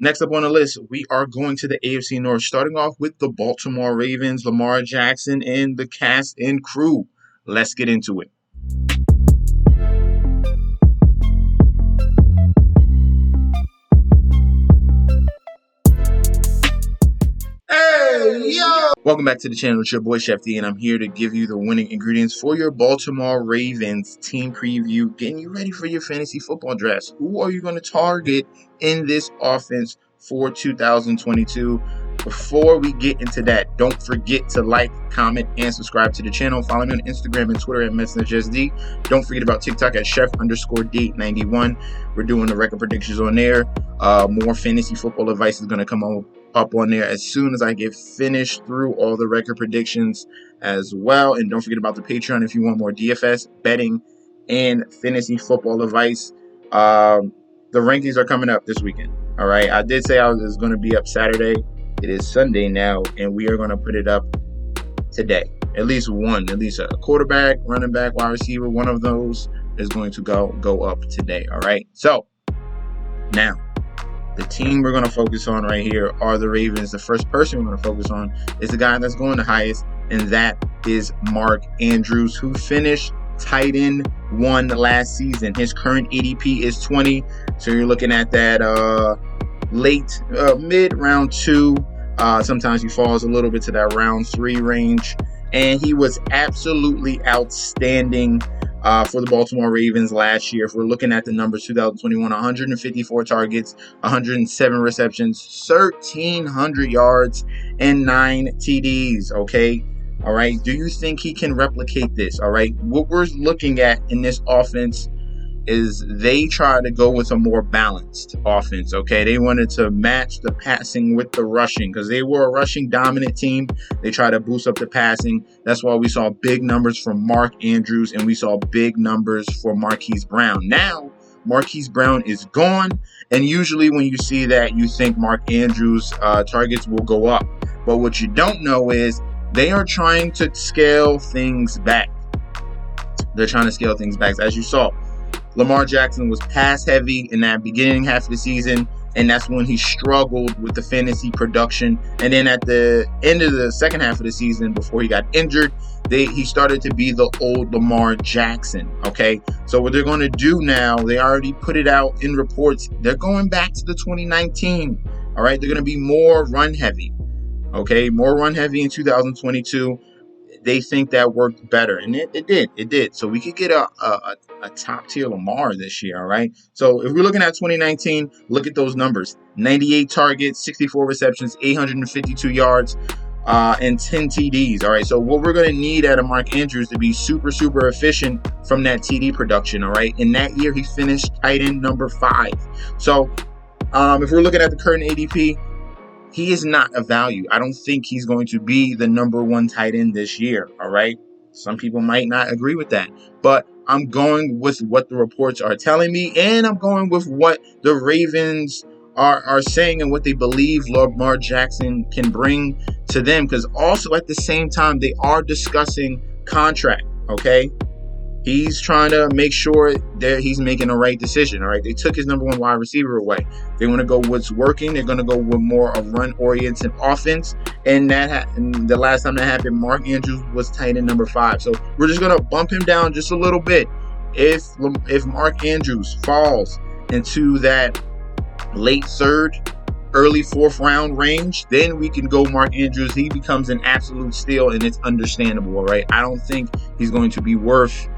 Next up on the list, we are going to the AFC North, starting off with the Baltimore Ravens, Lamar Jackson, and the cast and crew. Let's get into it. Hey, yo! Welcome back to the channel. It's your boy Chef D, and I'm here to give you the winning ingredients for your Baltimore Ravens team preview, getting you ready for your fantasy football drafts. Who are you going to target in this offense for 2022? Before we get into that, don't forget to like, comment, and subscribe to the channel. Follow me on Instagram and Twitter at MessageSD. Don't forget about TikTok at Chef_D91. We're doing the record predictions on there. More fantasy football advice is going to come up on there as soon as I get finished through all the record predictions as well. And don't forget about the Patreon if you want more DFS, betting, and fantasy football advice. The rankings are coming up this weekend. All right. I did say I was going to be up Saturday. It is Sunday now, and we are going to put it up today. At least a quarterback, running back, wide receiver, one of those is going to go up today. All right. So now, the team we're going to focus on right here are the Ravens. The first person we're going to focus on is the guy that's going the highest, and that is Mark Andrews, who finished tight end 1 last season. His current ADP is 20, so you're looking at that late, mid round 2. Sometimes he falls a little bit to that round 3 range, and he was absolutely outstanding for the Baltimore Ravens last year. If we're looking at the numbers, 2021, 154 targets, 107 receptions, 1,300 yards, and 9 TDs, okay? All right, do you think he can replicate this? All right, what we're looking at in this offense is they try to go with a more balanced offense, okay? They wanted to match the passing with the rushing because they were a rushing dominant team. They try to boost up the passing. That's why we saw big numbers from Mark Andrews and we saw big numbers for Marquis Brown. Now, Marquis Brown is gone, and usually when you see that, you think Mark Andrews' targets will go up. But what you don't know is they are trying to scale things back. They're trying to scale things back. As you saw, Lamar Jackson was pass heavy in that beginning half of the season, and that's when he struggled with the fantasy production. And then at the end of the second half of the season, before he got injured, he started to be the old Lamar Jackson, okay? So what they're going to do now, they already put it out in reports, they're going back to the 2019, all right? They're going to be more run heavy, okay? More run heavy in 2022. They think that worked better, and it did. So we could get a top tier Lamar this year, all right? So if we're looking at 2019, look at those numbers: 98 targets, 64 receptions, 852 yards, and 10 TDs. All right. So what we're going to need out of Mark Andrews to be super efficient from that TD production. All right. In that year, he finished tight end number 5. So if we're looking at the current ADP, he is not a value. I don't think he's going to be the number 1 tight end this year. All right. Some people might not agree with that, but I'm going with what the reports are telling me, and I'm going with what the Ravens are saying and what they believe Lamar Jackson can bring to them. Because also at the same time, they are discussing contract. Okay. He's trying to make sure that he's making the right decision. All right. They took his number 1 wide receiver away. They want to go what's working. They're going to go with more of run-oriented offense. And the last time that happened, Mark Andrews was tight end number 5. So we're just going to bump him down just a little bit. If Mark Andrews falls into that late 3rd, early 4th round range, then we can go Mark Andrews. He becomes an absolute steal, and it's understandable. All right. I don't think he's going to be worth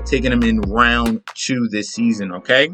taking him in round 2 this season. Okay.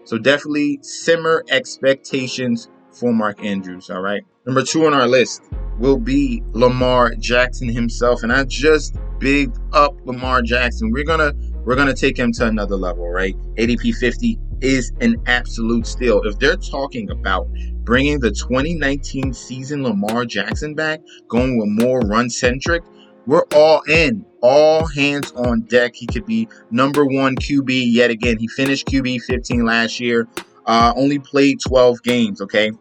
So definitely simmer expectations for Mark Andrews. All right. Number 2 on our list will be Lamar Jackson himself. And I just bigged up Lamar Jackson. We're gonna take him to another level, right? ADP 50 is an absolute steal. If they're talking about bringing the 2019 season Lamar Jackson back, going with more run-centric, we're all in. All hands on deck. He could be number 1 QB yet again. He finished QB 15 last year. Only played 12 games, okay?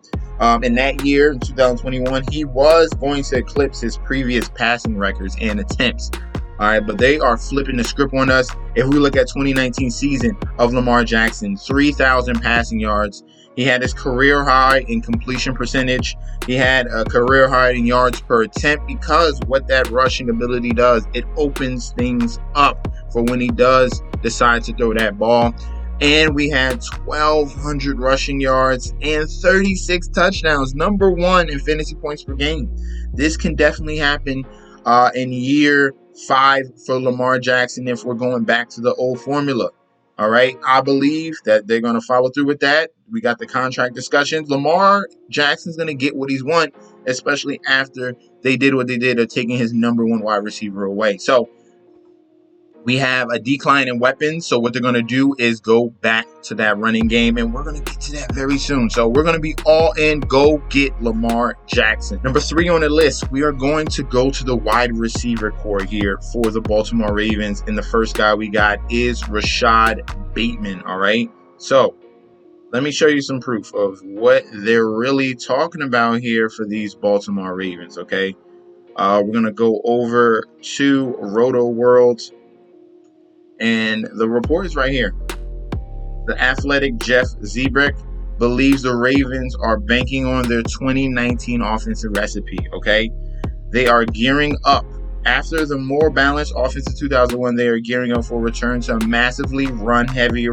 In that year, in 2021, he was going to eclipse his previous passing records and attempts. All right, but they are flipping the script on us. If we look at 2019 season of Lamar Jackson, 3,000 passing yards. He had his career high in completion percentage. He had a career high in yards per attempt, because what that rushing ability does, it opens things up for when he does decide to throw that ball. And we had 1,200 rushing yards and 36 touchdowns, number 1 in fantasy points per game. This can definitely happen in year 5 for Lamar Jackson if we're going back to the old formula. All right, I believe that they're going to follow through with that. We got the contract discussions. Lamar Jackson's going to get what he's won, especially after they did what they did of taking his number 1 wide receiver away. So we have a decline in weapons. So what they're going to do is go back to that running game, and we're going to get to that very soon. So we're going to be all in. Go get Lamar Jackson. Number 3 on the list, we are going to go to the wide receiver core here for the Baltimore Ravens. And the first guy we got is Rashad Bateman. All right. So let me show you some proof of what they're really talking about here for these Baltimore Ravens. Okay. We're going to go over to Roto World. And the report is right here. The Athletic Jeff Zebrick believes the Ravens are banking on their 2019 offensive recipe, okay? They are gearing up. After the more balanced offense of 2001, they are gearing up for a return to a massively run-heavy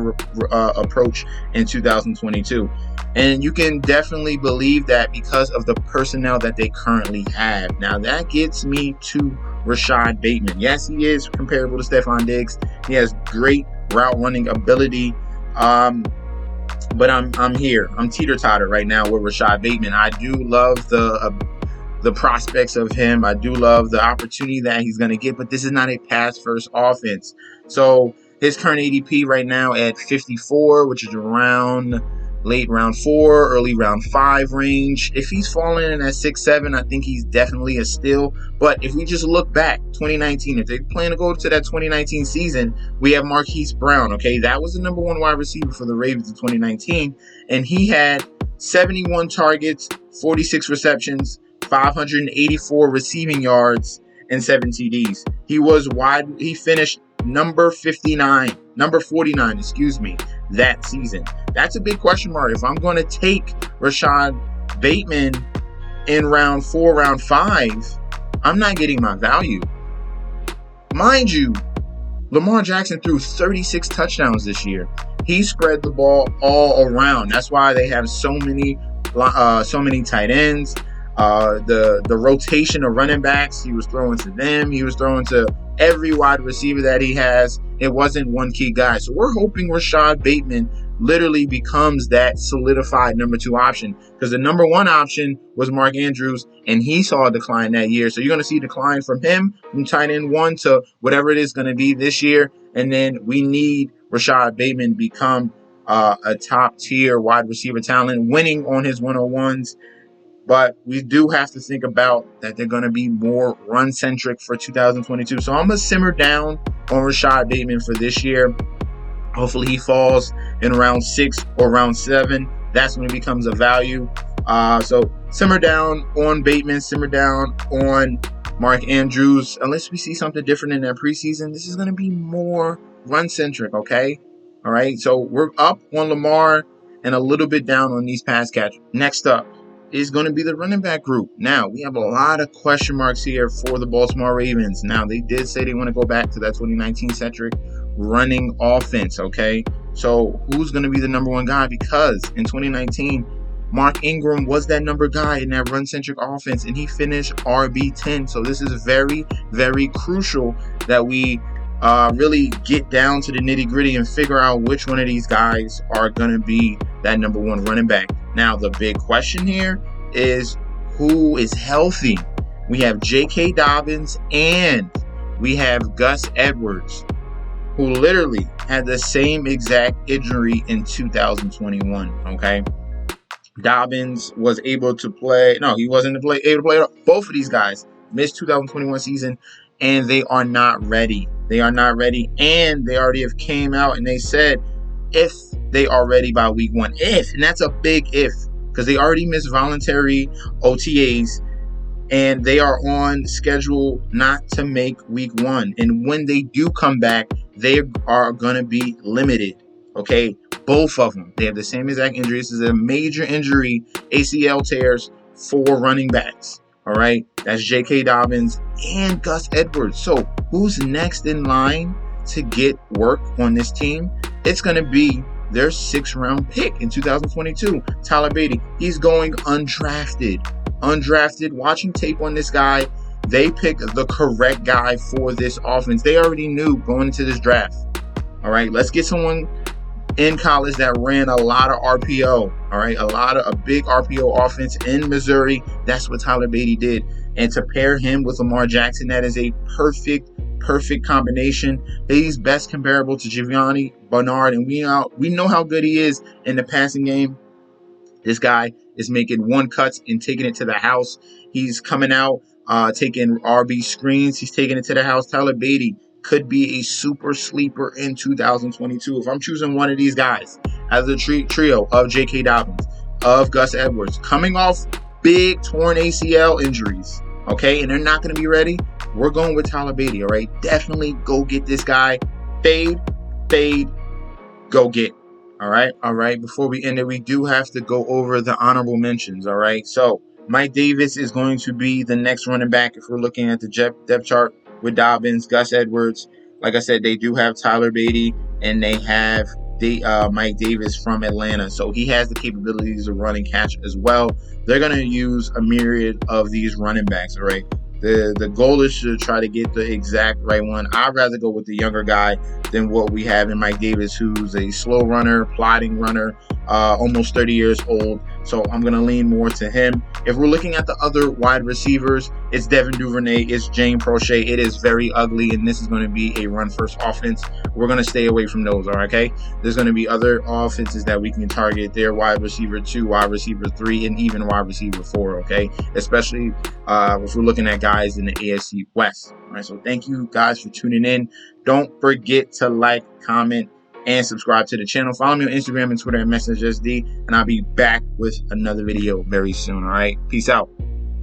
approach in 2022. And you can definitely believe that because of the personnel that they currently have. Now, that gets me to Rashad Bateman. Yes, he is comparable to Stephon Diggs. He has great route running ability. But I'm here. I'm teeter-totter right now with Rashad Bateman. I do love the prospects of him. I do love the opportunity that he's going to get, but this is not a pass-first offense. So his current ADP right now at 54, which is around late round 4, early round 5 range. If he's falling in at 6-7, I think he's definitely a steal. But if we just look back, 2019, if they plan to go to that 2019 season, we have Marquis Brown, okay? That was the number 1 wide receiver for the Ravens in 2019, and he had 71 targets, 46 receptions, 584 receiving yards, and 7 TDs. He finished number 49, that season. That's a big question mark. If I'm going to take Rashad Bateman in round 4, round 5, I'm not getting my value. Mind you, Lamar Jackson threw 36 touchdowns this year. He spread the ball all around. That's why they have so many tight ends. The rotation of running backs, he was throwing to them. He was throwing to every wide receiver that he has. It wasn't one key guy. So we're hoping Rashad Bateman literally becomes that solidified number 2 option, because the number 1 option was Mark Andrews, and he saw a decline that year. So you're going to see a decline from him from tight end 1 to whatever it is going to be this year. And then we need Rashad Bateman to become a top tier wide receiver talent, winning on his 101s. But we do have to think about that they're going to be more run-centric for 2022. So I'm going to simmer down on Rashad Bateman for this year. Hopefully he falls in round 6 or round 7. That's when he becomes a value. So simmer down on Bateman, simmer down on Mark Andrews. Unless we see something different in that preseason, this is going to be more run-centric, okay? All right, so we're up on Lamar and a little bit down on these pass catchers. Next up is going to be the running back group. Now, we have a lot of question marks here for the Baltimore Ravens. Now, they did say they want to go back to that 2019-centric running offense, okay? So, who's going to be the number 1 guy? Because in 2019, Mark Ingram was that number guy in that run-centric offense, and he finished RB10. So, this is very, very crucial that we really get down to the nitty-gritty and figure out which one of these guys are going to be that number 1 running back. Now, the big question here is who is healthy? We have J.K. Dobbins and we have Gus Edwards, who literally had the same exact injury in 2021, okay? Dobbins was able to play. No, he wasn't able to play. Both of these guys missed 2021 season, and they are not ready. They are not ready, and they already have came out and they said if they are ready by week 1. If, and that's a big if, because they already missed voluntary OTAs, and they are on schedule not to make week 1. And when they do come back, they are going to be limited, okay? Both of them. They have the same exact injury. This is a major injury, ACL tears for running backs. All right. That's J.K. Dobbins and Gus Edwards. So who's next in line to get work on this team? It's going to be their 6th-round pick in 2022, Tyler Beatty. He's going undrafted. Watching tape on this guy, they picked the correct guy for this offense. They already knew going into this draft. All right, let's get someone in college that ran a lot of RPO. All right, a big RPO offense in Missouri. That's what Tyler Beatty did. And to pair him with Lamar Jackson, that is a perfect combination. He's best comparable to Giovanni Bernard, and we know how good he is in the passing game. This guy is making 1 cuts and taking it to the house. He's coming out, taking RB screens. He's taking it to the house. Tyler Beatty could be a super sleeper in 2022. If I'm choosing one of these guys as a trio of J.K. Dobbins, of Gus Edwards, coming off big torn ACL injuries, okay, and they're not going to be ready, we're going with Tyler Beatty, all right? Definitely go get this guy. Fade, go get. All right. Before we end it, we do have to go over the honorable mentions, all right? So Mike Davis is going to be the next running back if we're looking at the depth chart with Dobbins, Gus Edwards. Like I said, they do have Tyler Beatty, and they have Mike Davis from Atlanta. So he has the capabilities to run and catch as well. They're going to use a myriad of these running backs, all right? The goal is to try to get the exact right one. I'd rather go with the younger guy than what we have in Mike Davis, who's a slow runner, plodding runner, almost 30 years old. So I'm going to lean more to him. If we're looking at the other wide receivers, it's Devin Duvernay, it's James Prochet. It is very ugly, and this is going to be a run-first offense. We're going to stay away from those, all right, okay? There's going to be other offenses that we can target. They're wide receiver 2, wide receiver 3, and even wide receiver 4, okay? Especially if we're looking at guys in the AFC West. All right, so thank you guys for tuning in. Don't forget to like, comment, and subscribe to the channel. Follow me on Instagram and Twitter at MessageSD, and I'll be back with another video very soon. All right, peace out.